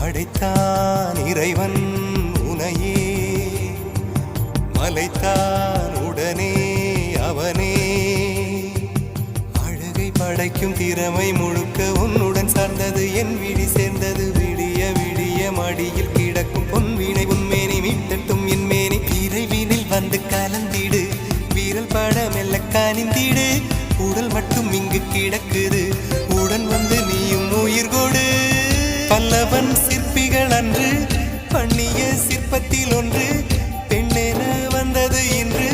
படைத்தான் இறைவன் உனையே மலைத்தான் உடனே அவனே அழகை படைக்கும் திறமை முழுக்க உன்னுடன் சார்ந்தது என் விழி சேர்ந்தது விடிய விடிய மடியில் கிடக்கும் பொன்வினை உன்மேனி மீட்டட்டும் என் மேனி இறைவினில் வந்து கலந்திடு வீரல் பட மெல்ல காணிந்திடு உடல் மட்டும் இங்கு கிடக்குது உடன் வந்து நீயும் உயிர் கொடு பல்லவன் சிற்பிகள் அன்று பண்ணிய சிற்பத்தில் ஒன்று பெண்ணென வந்தது இன்று